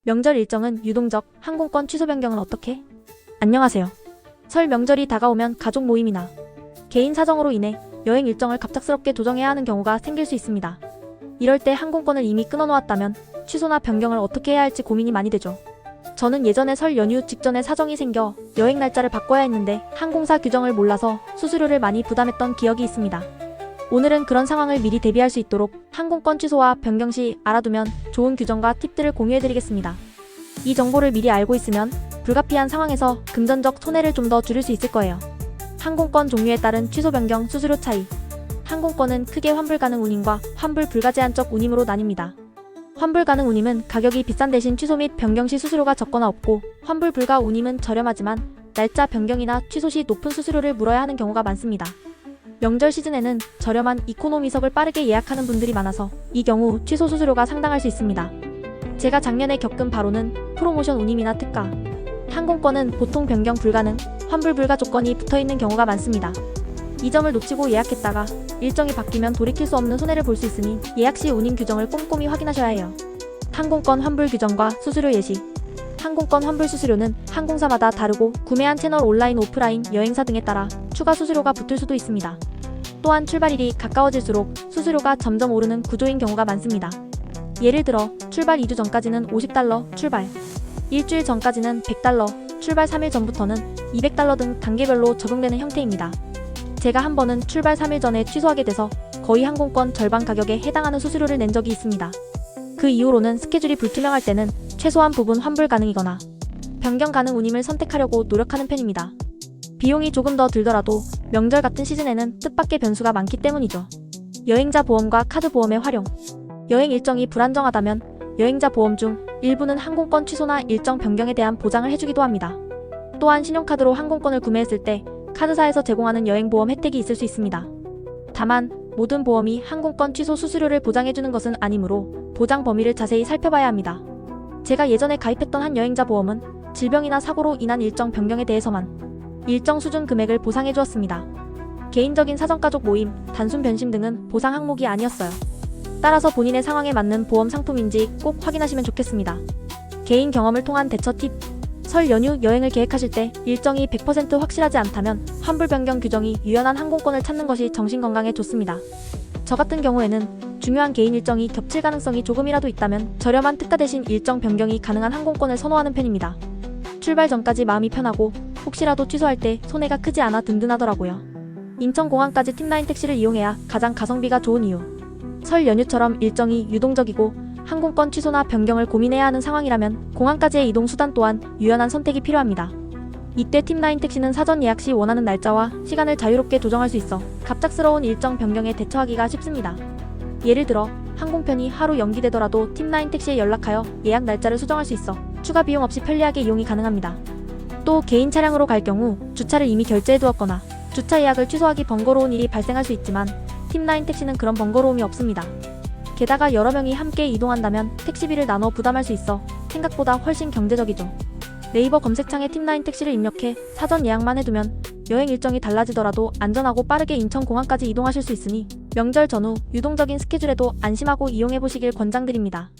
명절 일정은 유동적, 항공권 취소 변경은 어떻게? 안녕하세요. 설 명절이 다가오면 가족 모임이나 개인 사정으로 인해 여행 일정을 갑작스럽게 조정해야 하는 경우가 생길 수 있습니다. 이럴 때 항공권을 이미 끊어놓았다면 취소나 변경을 어떻게 해야 할지 고민이 많이 되죠. 저는 예전에 설 연휴 직전에 사정이 생겨 여행 날짜를 바꿔야 했는데 항공사 규정을 몰라서 수수료를 많이 부담했던 기억이 있습니다. 오늘은 그런 상황을 미리 대비할 수 있도록 항공권 취소와 변경 시 알아두면 좋은 규정과 팁들을 공유해드리겠습니다. 이 정보를 미리 알고 있으면 불가피한 상황에서 금전적 손해를 좀 더 줄일 수 있을 거예요. 항공권 종류에 따른 취소 변경 수수료 차이. 항공권은 크게 환불 가능 운임과 환불 불가 제한적 운임으로 나뉩니다. 환불 가능 운임은 가격이 비싼 대신 취소 및 변경 시 수수료가 적거나 없고, 환불 불가 운임은 저렴하지만 날짜 변경이나 취소 시 높은 수수료를 물어야 하는 경우가 많습니다. 명절 시즌에는 저렴한 이코노미석을 빠르게 예약하는 분들이 많아서 이 경우 취소 수수료가 상당할 수 있습니다. 제가 작년에 겪은 바로는 프로모션 운임이나 특가. 항공권은 보통 변경 불가능, 환불 불가 조건이 붙어있는 경우가 많습니다. 이 점을 놓치고 예약했다가 일정이 바뀌면 돌이킬 수 없는 손해를 볼 수 있으니 예약 시 운임 규정을 꼼꼼히 확인하셔야 해요. 항공권 환불 규정과 수수료 예시. 항공권 환불 수수료는 항공사마다 다르고 구매한 채널 온라인 오프라인 여행사 등에 따라 추가 수수료가 붙을 수도 있습니다. 또한 출발일이 가까워질수록 수수료가 점점 오르는 구조인 경우가 많습니다. 예를 들어 출발 2주 전까지는 $50, 출발 일주일 전까지는 $100, 출발 3일 전부터는 $200 등 단계별로 적용되는 형태입니다. 제가 한 번은 출발 3일 전에 취소하게 돼서 거의 항공권 절반 가격에 해당하는 수수료를 낸 적이 있습니다. 그 이후로는 스케줄이 불투명할 때는 최소한 부분 환불 가능이거나 변경 가능 운임을 선택하려고 노력하는 편입니다. 비용이 조금 더 들더라도 명절 같은 시즌에는 뜻밖의 변수가 많기 때문이죠. 여행자 보험과 카드 보험의 활용. 여행 일정이 불안정하다면 여행자 보험 중 일부는 항공권 취소나 일정 변경에 대한 보장을 해주기도 합니다. 또한 신용카드로 항공권을 구매했을 때 카드사에서 제공하는 여행보험 혜택이 있을 수 있습니다. 다만 모든 보험이 항공권 취소 수수료를 보장해주는 것은 아니므로 보장 범위를 자세히 살펴봐야 합니다. 제가 예전에 가입했던 한 여행자 보험은 질병이나 사고로 인한 일정 변경에 대해서만 일정 수준 금액을 보상해주었습니다. 개인적인 사정가족 모임, 단순 변심 등은 보상 항목이 아니었어요. 따라서 본인의 상황에 맞는 보험 상품인지 꼭 확인하시면 좋겠습니다. 개인 경험을 통한 대처 팁. 설 연휴 여행을 계획하실 때 일정이 100% 확실하지 않다면 환불 변경 규정이 유연한 항공권을 찾는 것이 정신건강에 좋습니다. 저 같은 경우에는 중요한 개인 일정이 겹칠 가능성이 조금이라도 있다면 저렴한 특가 대신 일정 변경이 가능한 항공권을 선호하는 편입니다. 출발 전까지 마음이 편하고 혹시라도 취소할 때 손해가 크지 않아 든든하더라고요. 인천공항까지 팁라인 택시를 이용해야 가장 가성비가 좋은 이유. 설 연휴처럼 일정이 유동적이고 항공권 취소나 변경을 고민해야 하는 상황이라면 공항까지의 이동 수단 또한 유연한 선택이 필요합니다. 이때 팁라인 택시는 사전 예약 시 원하는 날짜와 시간을 자유롭게 조정할 수 있어 갑작스러운 일정 변경에 대처하기가 쉽습니다. 예를 들어 항공편이 하루 연기되더라도 팁라인 택시에 연락하여 예약 날짜를 수정할 수 있어 추가 비용 없이 편리하게 이용이 가능합니다. 또 개인 차량으로 갈 경우 주차를 이미 결제해두었거나 주차 예약을 취소하기 번거로운 일이 발생할 수 있지만 팁라인 택시는 그런 번거로움이 없습니다. 게다가 여러 명이 함께 이동한다면 택시비를 나눠 부담할 수 있어 생각보다 훨씬 경제적이죠. 네이버 검색창에 팁라인 택시를 입력해 사전 예약만 해두면 여행 일정이 달라지더라도 안전하고 빠르게 인천공항까지 이동하실 수 있으니 명절 전후 유동적인 스케줄에도 안심하고 이용해보시길 권장드립니다.